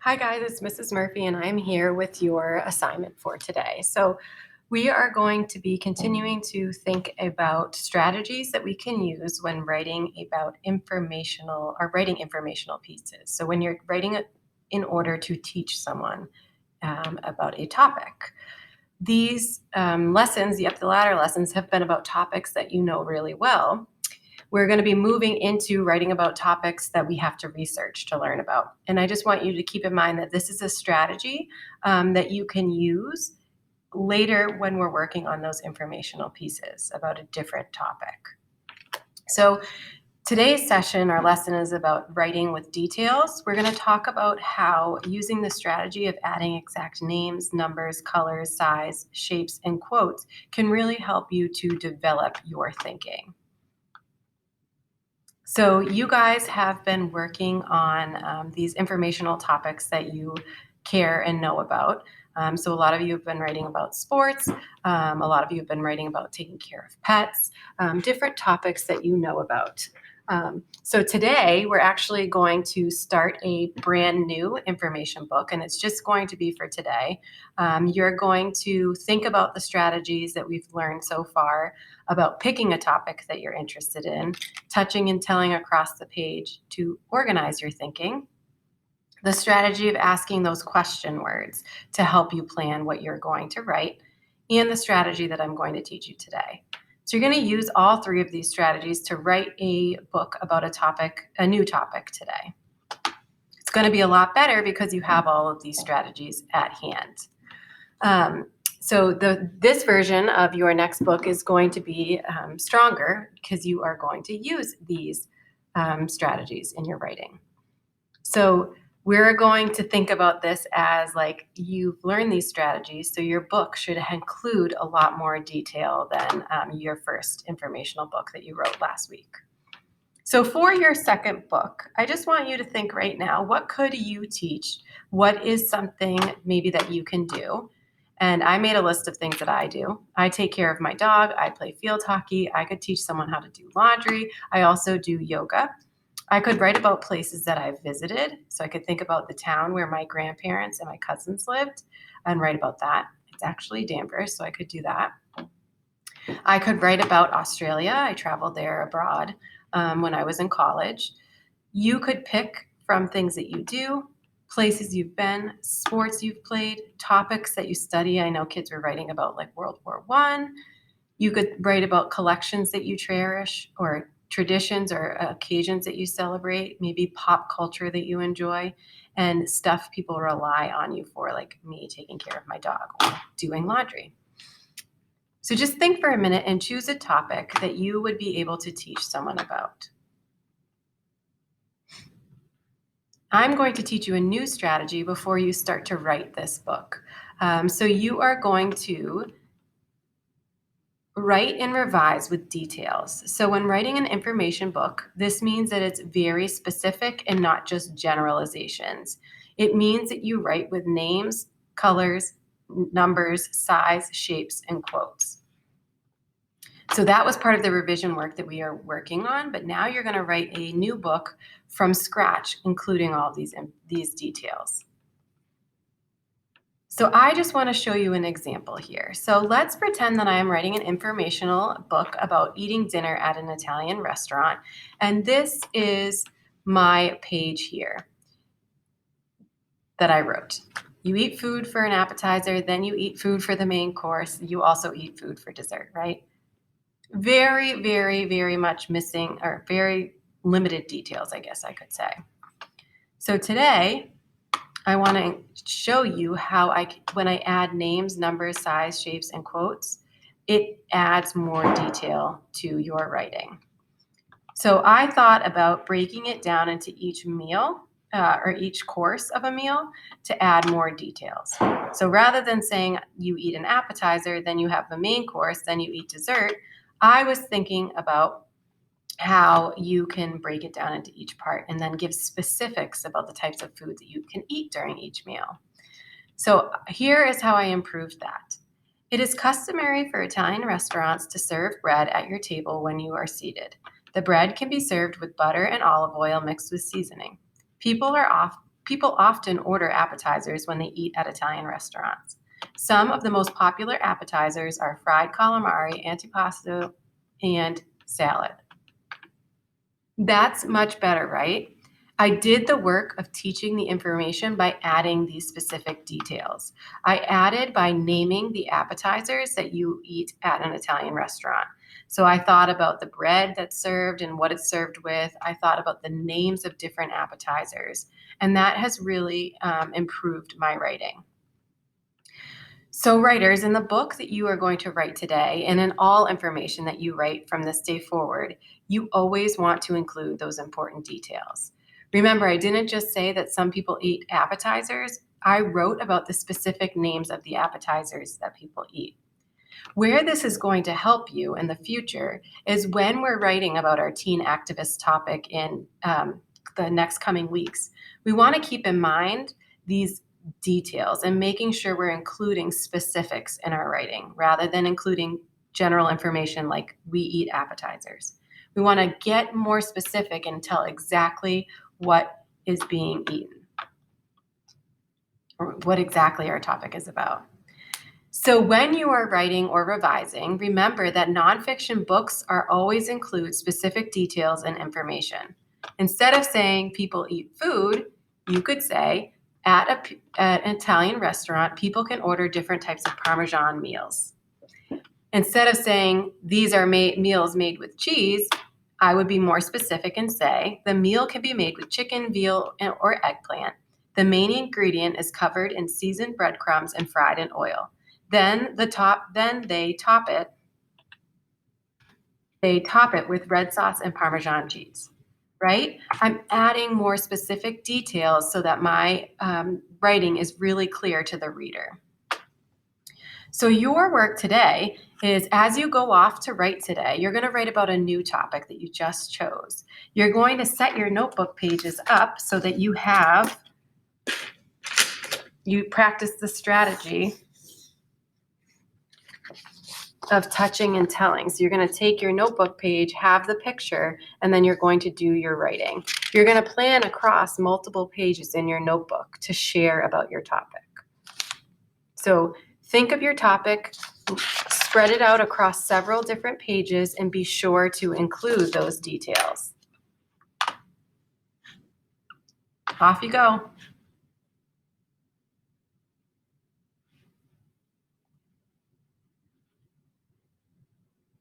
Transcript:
Hi guys, it's Mrs. Murphy and I'm here with your assignment for today. So we are going to be continuing to think about strategies that we can use when writing about writing informational pieces. So when you're writing it in order to teach someone about a topic. These lessons, the up the ladder lessons, have been about topics that you know really well. We're going to be moving into writing about topics that we have to research to learn about. And I just want you to keep in mind that this is a strategy that you can use later when we're working on those informational pieces about a different topic. So today's session, our lesson is about writing with details. We're going to talk about how using the strategy of adding exact names, numbers, colors, size, shapes, and quotes can really help you to develop your thinking. So you guys have been working on these informational topics that you care and know about. So a lot of you have been writing about sports. A lot of you have been writing about taking care of pets, different topics that you know about. So today we're actually going to start a brand new information book, and it's just going to be for today. You're going to think about the strategies that we've learned so far about picking a topic that you're interested in, touching and telling across the page to organize your thinking, the strategy of asking those question words to help you plan what you're going to write, and the strategy that I'm going to teach you today. So you're going to use all three of these strategies to write a book about a new topic today. It's going to be a lot better because you have all of these strategies at hand. So this version of your next book is going to be stronger because you are going to use these strategies in your writing. So we're going to think about this as like you've learned these strategies, so your book should include a lot more detail than your first informational book that you wrote last week. So for your second book, I just want you to think right now, what could you teach? What is something maybe that you can do? And I made a list of things that I do. I take care of my dog. I play field hockey. I could teach someone how to do laundry. I also do yoga. I could write about places that I've visited. So I could think about the town where my grandparents and my cousins lived and write about that. It's actually Danvers, so I could do that. I could write about Australia. I traveled there abroad when I was in college. You could pick from things that you do, places you've been, sports you've played, topics that you study. I know kids were writing about like World War I. You could write about collections that you cherish or traditions or occasions that you celebrate, maybe pop culture that you enjoy, and stuff people rely on you for, like me taking care of my dog or doing laundry. So just think for a minute and choose a topic that you would be able to teach someone about. I'm going to teach you a new strategy before you start to write this book. So you are going to write and revise with details. So when writing an information book, this means that it's very specific and not just generalizations. It means that you write with names, colors, numbers, size, shapes, and quotes. So that was part of the revision work that we are working on, but now you're going to write a new book from scratch, including all of these details. So I just want to show you an example here. So let's pretend that I am writing an informational book about eating dinner at an Italian restaurant, and this is my page here that I wrote. You eat food for an appetizer, then you eat food for the main course. You also eat food for dessert, right? Very, very, very much missing or very limited details, I guess I could say. So today, I want to show you how when I add names, numbers, size, shapes, and quotes, it adds more detail to your writing. So I thought about breaking it down into each meal or each course of a meal to add more details. So rather than saying you eat an appetizer, then you have the main course, then you eat dessert, I was thinking about how you can break it down into each part and then give specifics about the types of food that you can eat during each meal. So here is how I improved that. It is customary for Italian restaurants to serve bread at your table when you are seated. The bread can be served with butter and olive oil mixed with seasoning. People People often order appetizers when they eat at Italian restaurants. Some of the most popular appetizers are fried calamari, antipasto, and salad. That's much better, right? I did the work of teaching the information by adding these specific details. I added by naming the appetizers that you eat at an Italian restaurant. So I thought about the bread that's served and what it's served with. I thought about the names of different appetizers, and that has really improved my writing. So, writers, in the book that you are going to write today, and in all information that you write from this day forward, you always want to include those important details. Remember, I didn't just say that some people eat appetizers, I wrote about the specific names of the appetizers that people eat. Where this is going to help you in the future is when we're writing about our teen activist topic in the next coming weeks. We want to keep in mind these details and making sure we're including specifics in our writing rather than including general information like we eat appetizers. We want to get more specific and tell exactly what is being eaten or what exactly our topic is about. So when you are writing or revising, remember that nonfiction books are always include specific details and information. Instead of saying people eat food, you could say at an Italian restaurant, people can order different types of Parmesan meals. Instead of saying these are meals made with cheese, I would be more specific and say the meal can be made with chicken, veal, or eggplant. The main ingredient is covered in seasoned breadcrumbs and fried in oil. Then they top it with red sauce and Parmesan cheese, right? I'm adding more specific details so that my writing is really clear to the reader. So your work today is, as you go off to write today, you're going to write about a new topic that you just chose. You're going to set your notebook pages up so that you practice the strategy of touching and telling. So you're going to take your notebook page, have the picture, and then you're going to do your writing. You're going to plan across multiple pages in your notebook to share about your topic. So think of your topic, spread it out across several different pages, and be sure to include those details. Off you go.